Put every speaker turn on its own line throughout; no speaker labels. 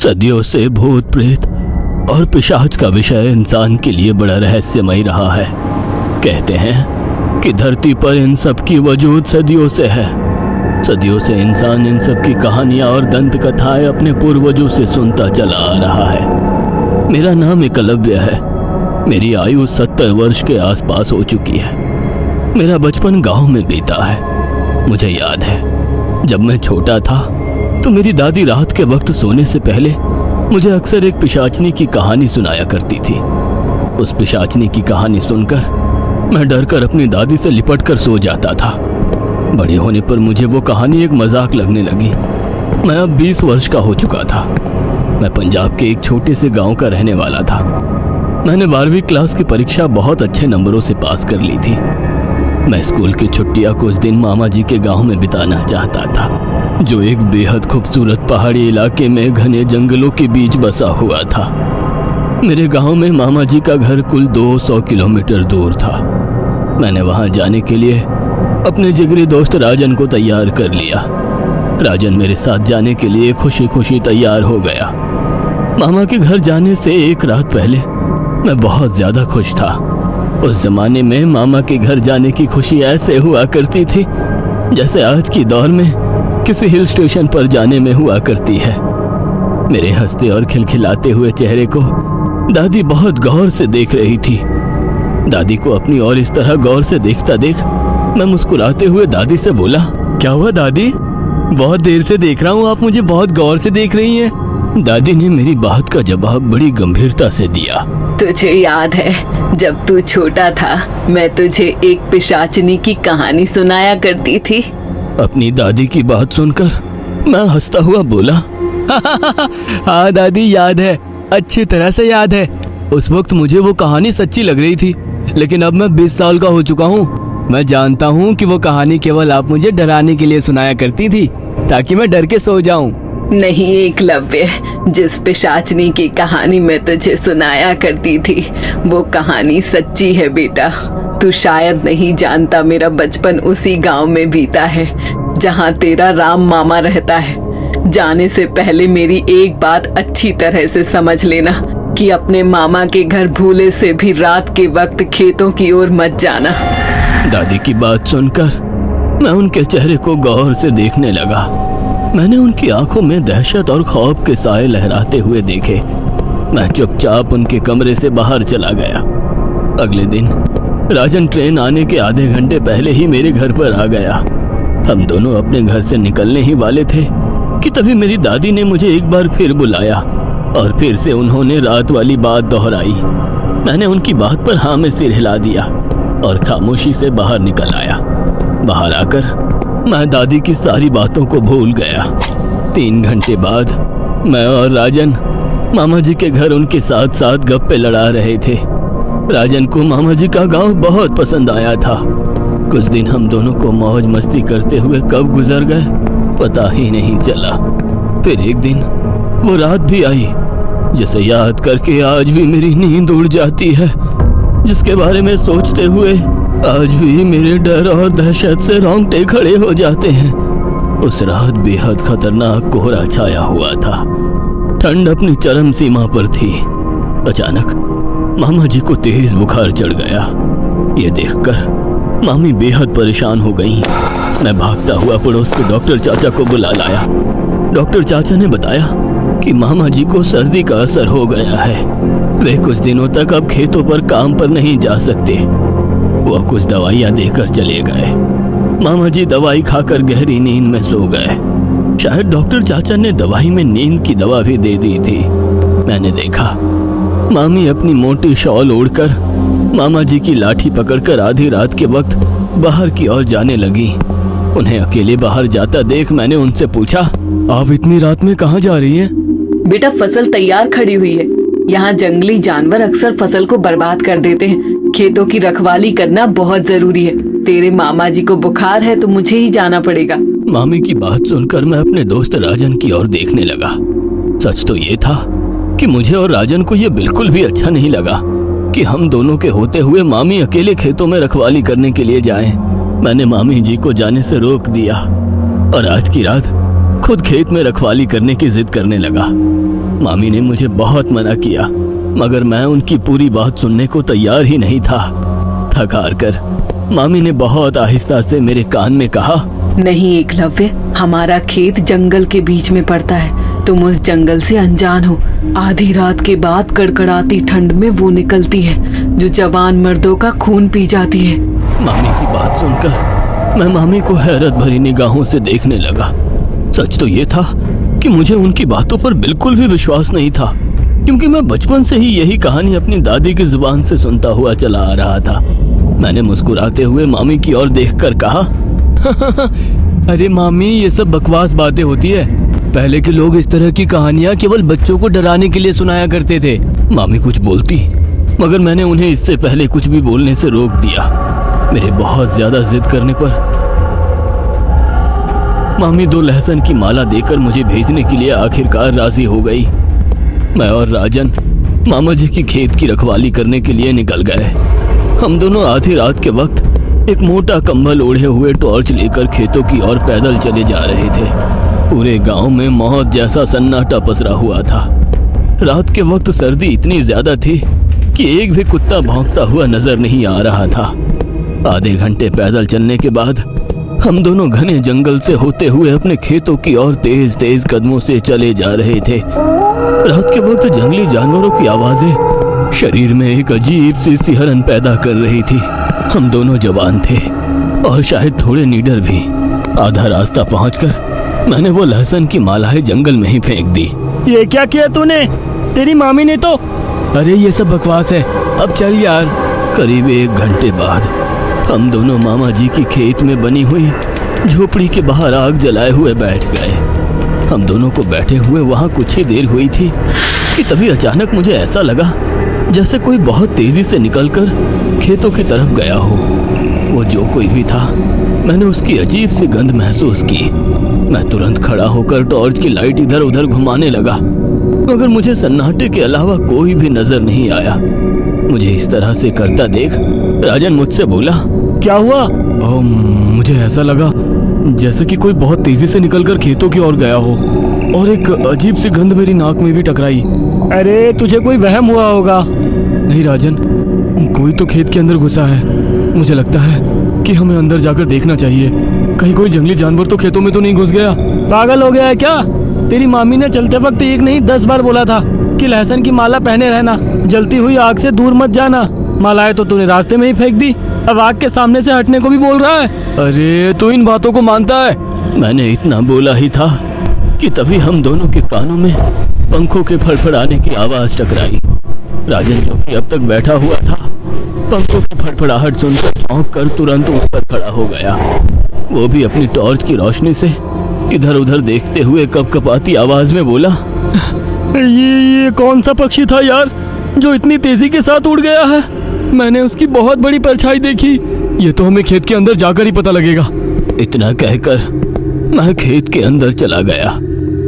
सदियों से भूत प्रेत और पिशाच का विषय इंसान के लिए बड़ा रहस्यमय रहा है। कहते हैं कि धरती पर इन सब की वजूद सदियों से है। सदियों से इंसान इन सब की कहानियां और दंत कथाएं अपने पूर्वजों से सुनता चला आ रहा है। मेरा नाम एकलव्य है। मेरी आयु 70 वर्ष के आसपास हो चुकी है। मेरा बचपन गांव में बीता है। मुझे याद है जब मैं छोटा था तो मेरी दादी रात के वक्त सोने से पहले मुझे अक्सर एक पिशाचनी की कहानी सुनाया करती थी। उस पिशाचनी की कहानी सुनकर मैं डरकर अपनी दादी से लिपट कर सो जाता था। बड़े होने पर मुझे वो कहानी एक मजाक लगने लगी। मैं अब 20 वर्ष का हो चुका था। मैं पंजाब के एक छोटे से गांव का रहने वाला था। मैंने 12वीं क्लास की परीक्षा बहुत अच्छे नंबरों से पास कर ली थी। मैं स्कूल की छुट्टियां कुछ दिन मामा जी के गांव में बिताना चाहता था, जो एक बेहद खूबसूरत पहाड़ी इलाके में घने जंगलों के बीच बसा हुआ था। मेरे गांव में मामा जी का घर कुल 200 किलोमीटर दूर था। मैंने वहां जाने के लिए अपने जिगरी दोस्त राजन को तैयार कर लिया। राजन मेरे साथ जाने के लिए खुशी खुशी तैयार हो गया। मामा के घर जाने से एक रात पहले मैं बहुत ज्यादा खुश था। उस जमाने में मामा के घर जाने की खुशी ऐसे हुआ करती थी जैसे आज की दौर में किसी हिल स्टेशन पर जाने में हुआ करती है। मेरे हंसते और खिलखिलाते हुए चेहरे को दादी बहुत गौर से देख रही थी। दादी को अपनी और इस तरह गौर से देखता देख मैं मुस्कुराते हुए दादी से बोला, क्या हुआ दादी? बहुत देर से देख रहा हूँ, आप मुझे बहुत गौर से देख रही हैं। दादी ने मेरी बात का जवाब बड़ी गंभीरता से दिया।
तुझे याद है जब तू छोटा था मैं तुझे एक पिशाचनी की कहानी सुनाया करती थी?
अपनी दादी की बात सुनकर मैं हंसता हुआ बोला,
हाँ दादी, याद है, अच्छी तरह से याद है। उस वक्त मुझे वो कहानी सच्ची लग रही थी, लेकिन अब मैं 20 साल का हो चुका हूँ। मैं जानता हूँ कि वो कहानी केवल आप मुझे डराने के लिए सुनाया करती थी, ताकि मैं डर के सो जाऊं।
नहीं एकलव्य, जिस पिशाचनी की कहानी मैं तुझे सुनाया करती थी वो कहानी सच्ची है बेटा। तू शायद नहीं जानता, मेरा बचपन उसी गांव में बीता है जहां तेरा राम मामा रहता है। जाने से पहले मेरी एक बात अच्छी तरह से समझ लेना कि अपने मामा के घर भूले से भी रात के वक्त खेतों की ओर मत जाना।
दादी की बात सुनकर मैं उनके चेहरे को गौर से देखने लगा। मैंने उनकी आंखों में दहशत और खौफ के साए लहराते हुए देखे। मैं चुपचाप उनके कमरे से बाहर चला गया। अगले दिन राजन ट्रेन आने के आधे घंटे पहले ही मेरे घर पर आ गया। हम दोनों अपने घर से निकलने ही वाले थे कि तभी मेरी दादी ने मुझे एक बार फिर बुलाया और फिर से उन्होंने रात वाली बात दोहराई। मैंने उनकी बात पर हाँ में सिर हिला दिया और खामोशी से बाहर निकल आया। बाहर आकर मैं दादी की सारी बातों को भूल गया। 3 घंटे बाद मैं और राजन मामा जी के घर उनके साथ साथ गप्पे लड़ा रहे थे। राजन को मामा जी का गांव बहुत पसंद आया था। कुछ दिन हम दोनों को मौज मस्ती करते हुए कब गुजर गए पता ही नहीं चला। फिर एक दिन वो रात भी आई जिसे याद करके आज भी मेरी नींद उड़ जाती है, जिसके बारे में सोचते हुए आज भी मेरे डर और दहशत से रोंगटे खड़े हो जाते हैं। उस रात बेहद खतरनाक कोहरा छाया हुआ था। ठंड अपनी चरम सीमा पर थी। अचानक मामा जी को तेज बुखार चढ़ गया। ये देखकर मामी बेहद परेशान हो गईं। मैं भागता हुआ पड़ोस के डॉक्टर चाचा को बुला लाया। डॉक्टर चाचा ने बताया कि मामा जी को सर्दी का असर हो गया है। वे कुछ दिनों तक अब खेतों पर काम पर नहीं जा सकते। वो कुछ दवाइयां देकर चले गए। मामा जी दवाई खाकर गहरी नींद में सो गए। शायद डॉक्टर चाचा ने दवाई में नींद की दवा भी दे दी थी। मैंने देखा मामी अपनी मोटी शॉल ओढ़कर मामा जी की लाठी पकड़कर आधी रात के वक्त बाहर की ओर जाने लगी। उन्हें अकेले बाहर जाता देख मैंने उनसे पूछा, आप इतनी रात में कहाँ जा रही हैं?
बेटा फसल तैयार खड़ी हुई है। यहाँ जंगली जानवर अक्सर फसल को बर्बाद कर देते हैं। खेतों की रखवाली करना बहुत जरूरी है। तेरे मामा जी को बुखार है तो मुझे ही जाना पड़ेगा।
मामी की बात सुनकर मैं अपने दोस्त राजन की ओर देखने लगा। सच तो ये था कि मुझे और राजन को ये बिल्कुल भी अच्छा नहीं लगा कि हम दोनों के होते हुए मामी अकेले खेतों में रखवाली करने के लिए जाएं। मैंने मामी जी को जाने से रोक दिया और आज की रात खुद खेत में रखवाली करने की जिद करने लगा। मामी ने मुझे बहुत मना किया, मगर मैं उनकी पूरी बात सुनने को तैयार ही नहीं था। थक हार कर मामी ने बहुत आहिस्ता से मेरे कान में कहा,
नहीं एकलव्य, हमारा खेत जंगल के बीच में पड़ता है। तुम उस जंगल से अनजान हो। आधी रात के बाद कड़कड़ाती ठंड में वो निकलती है जो जवान मर्दों का खून पी जाती है।
मामी की बात सुनकर मैं मामी को हैरत भरी निगाहों से देखने लगा। सच तो ये था कि मुझे उनकी बातों पर बिल्कुल भी विश्वास नहीं था, क्योंकि मैं बचपन से ही यही कहानी अपनी दादी की जुबान से सुनता हुआ चला आ रहा था। मैंने मुस्कुराते हुए मामी की ओर देखकर कहा,
अरे मामी, ये सब बकवास बातें होती है। पहले के लोग इस तरह की कहानियां केवल बच्चों को डराने के लिए सुनाया करते थे।
मामी कुछ बोलती, मगर मैंने उन्हें इससे पहले कुछ भी बोलने से रोक दिया। मेरे बहुत ज्यादा जिद करने पर मामी 2 लहसुन की माला देकर मुझे भेजने के लिए आखिरकार राजी हो गई। मैं और राजन मामा जी की खेत की रखवाली करने के लिए निकल गए। हम दोनों आधी रात के वक्त एक मोटा कंबल ओढ़े हुए टॉर्च लेकर खेतों की ओर पैदल चले जा रहे थे। पूरे गांव में मौत जैसा सन्नाटा पसरा हुआ था। रात के वक्त सर्दी इतनी ज्यादा थी कि एक भी कुत्ता भौंकता हुआ नजर नहीं आ रहा था। आधे घंटे पैदल चलने के बाद हम दोनों घने जंगल से होते हुए अपने खेतों की ओर तेज तेज कदमों से चले जा रहे थे। रात के वक्त जंगली जानवरों की आवाजें शरीर में एक अजीब सी सिहरन पैदा कर रही थी। हम दोनों जवान थे और शायद थोड़े नीडर भी। आधा रास्ता पहुंचकर मैंने वो लहसुन की मालाएं जंगल में ही फेंक दी।
ये क्या किया तूने? तेरी मामी ने तो। अरे ये सब बकवास है, अब चल यार।
करीब 1 घंटे बाद हम दोनों मामा जी की खेत में बनी हुई झोपड़ी के बाहर आग जलाए हुए बैठ गए। हम दोनों को बैठे हुए वहां कुछ ही देर हुई थी कि तभी अचानक मुझे ऐसा लगा जैसे कोई बहुत तेजी से निकलकर खेतों की तरफ गया हो। वो जो कोई भी था, मैंने उसकी अजीब सी गंध महसूस की। मैं तुरंत खड़ा होकर टॉर्च की लाइट इधर उधर घुमाने लगा, मगर मुझे सन्नाटे के अलावा कोई भी नजर नहीं आया। मुझे इस तरह से करता देख राजन मुझसे बोला,
क्या हुआ? मुझे ऐसा लगा जैसे कि कोई बहुत तेजी से निकलकर खेतों की ओर गया हो और एक अजीब सी गंध मेरी नाक में भी टकराई। अरे तुझे कोई वहम हुआ होगा। नहीं राजन, कोई तो खेत के अंदर घुसा है। मुझे लगता है कि हमें अंदर जाकर देखना चाहिए। कहीं कोई जंगली जानवर तो खेतों में तो नहीं घुस गया। पागल हो गया है क्या? तेरी मामी ने चलते वक्त 1 नहीं 10 बार बोला था कि लहसुन की माला पहने रहना, जलती हुई आग से दूर मत जाना। मालाएं तो तूने रास्ते में ही फेंक दी, अब आग के सामने से हटने को भी बोल रहा है। अरे तू इन बातों को मानता है?
मैंने इतना बोला ही था कि तभी हम दोनों के कानों में पंखों के फड़फड़ाने की आवाज टकराई। राजन जो कि अब तक बैठा हुआ था, पंखों की फड़फड़ाहट सुनकर चौंक कर तुरंत ऊपर खड़ा हो गया। वो भी अपनी टॉर्च की रोशनी से इधर उधर देखते हुए कपकपाती आवाज में बोला,
ये कौन सा पक्षी था यार जो इतनी तेजी के साथ उड़ गया है? मैंने उसकी बहुत बड़ी परछाई देखी। ये तो हमें खेत के अंदर जाकर ही पता लगेगा।
इतना कहकर मैं खेत के अंदर चला गया।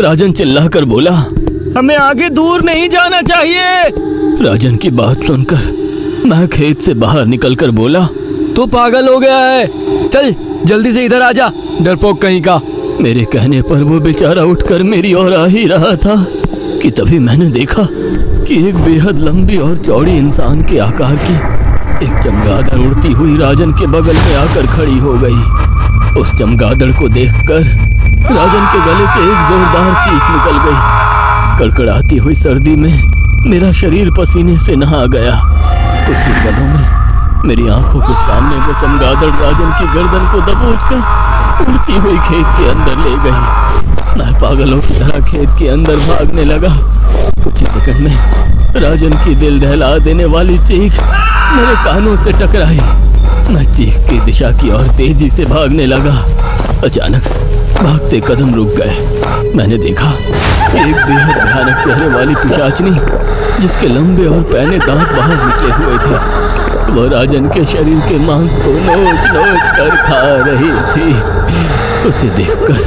राजन चिल्लाकर बोला,
हमें आगे दूर नहीं जाना चाहिए।
राजन की बात सुनकर मैं खेत से बाहर निकलकर बोला,
तू पागल हो गया है, चल जल्दी से इधर आजा, डरपोक कहीं का।
मेरे कहने पर वो बेचारा उठकर मेरी ओर आ ही रहा था कि तभी मैंने देखा कि एक बेहद लंबी और चौड़ी इंसान के आकार की एक चमगादड़ उड़ती हुई राजन के बगल में आकर खड़ी हो गई। उस चमगादड़ को देखकर राजन के गले से एक जोरदार चीख निकल गई। कड़कड़ाती हुई सर्दी में मेरा शरीर पसीने से नहा गया। कुछ ही पलों में मेरी आंखों के सामने वो चमगादड़ राजन की गर्दन को दबोचकर उड़ती हुई खेत के अंदर ले गई। मैं पागलों की तरह खेत के अंदर भागने लगा। कुछ ही सेकंड में राजन की दिल दहला देने वाली चीख मेरे कानों से टकराई। मैं चीख की दिशा की ओर तेजी से भागने लगा। अचानक भागते कदम रुक गए। मैंने देखा एक बेहद भयानक चेहरे वाली पिशाचनी, जिसके लंबे और पैने दांत बाहर निकले हुए थे, वो राजन के शरीर के मांस को नोच नोच कर खा रही थी। उसे देखकर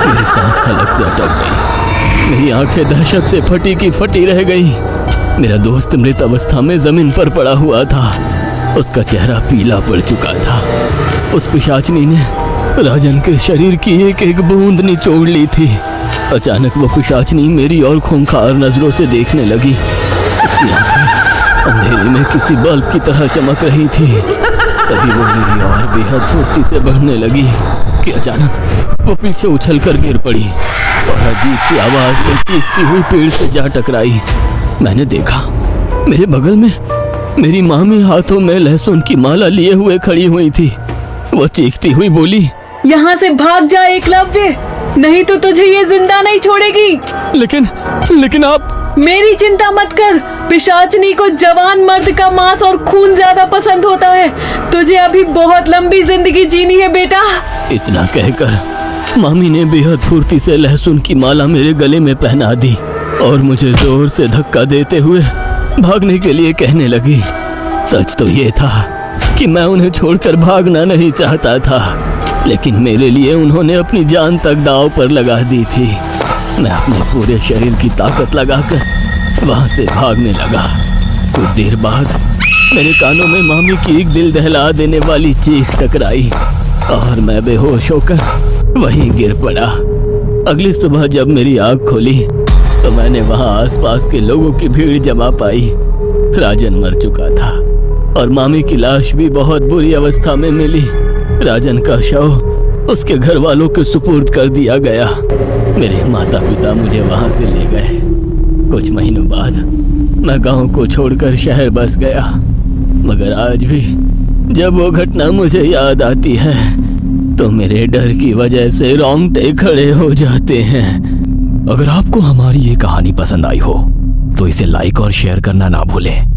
मेरी सांस हलक से अटक गई। मेरी आंखें दहशत से फटी की फटी रह गई। मेरा दोस्त मृत अवस्था में जमीन पर पड़ा हुआ था। उसका चेहरा पीला पड़ चुका था। उस पिशाचनी ने राजन के शरीर की एक एक बूंद निचोड़ ली थी। अचानक वो पिशाचनी मेरी और खूंखार नजरों से देखने लगी। उसकी आंखें अंधेरे में किसी बल्ब की तरह चमक रही थी। तभी वो मेरी और बेहद फुर्ती से बढ़ने लगी कि अचानक वो पीछे उछल कर गिर पड़ी और अजीब सी आवाज में चीखती हुई पेड़ से जा टकराई। मैंने देखा मेरे बगल में मेरी मामी हाथों में लहसुन की माला लिए हुए खड़ी हुई थी। वो चीखती हुई बोली,
यहाँ से भाग जा एकलव्य, नहीं तो तुझे ये जिंदा नहीं छोड़ेगी।
लेकिन आप।
मेरी चिंता मत कर, पिशाचनी को जवान मर्द का मांस और खून ज्यादा पसंद होता है। तुझे अभी बहुत लंबी जिंदगी जीनी है बेटा।
इतना कहकर मामी ने बेहद फुर्ती से लहसुन की माला मेरे गले में पहना दी और मुझे जोर से धक्का देते हुए भागने के लिए कहने लगी। सच तो ये था कि मैं उन्हें छोड़कर भागना नहीं चाहता था, लेकिन मेरे लिए उन्होंने अपनी जान तक दांव पर लगा दी थी। मैं अपने पूरे शरीर की ताकत लगाकर वहां से भागने लगा। कुछ देर बाद मेरे कानों में मामी की एक दिल दहला देने वाली चीख टकराई और मैं बेहोश होकर वहीं गिर पड़ा। अगली सुबह जब मेरी आँख खोली तो मैंने वहां आसपास के लोगों की भीड़ जमा पाई। राजन मर चुका था और मामी की लाश भी बहुत बुरी अवस्था में मिली। राजन का शव उसके घर वालों के सुपुर्द कर दिया गया। मेरे माता पिता मुझे वहां से ले गए। कुछ महीनों बाद मैं गांव को छोड़कर शहर बस गया, मगर आज भी जब वो घटना मुझे याद आती है तो मेरे डर की वजह से रोंगटे खड़े हो जाते हैं।
अगर आपको हमारी ये कहानी पसंद आई हो तो इसे लाइक और शेयर करना ना भूलें।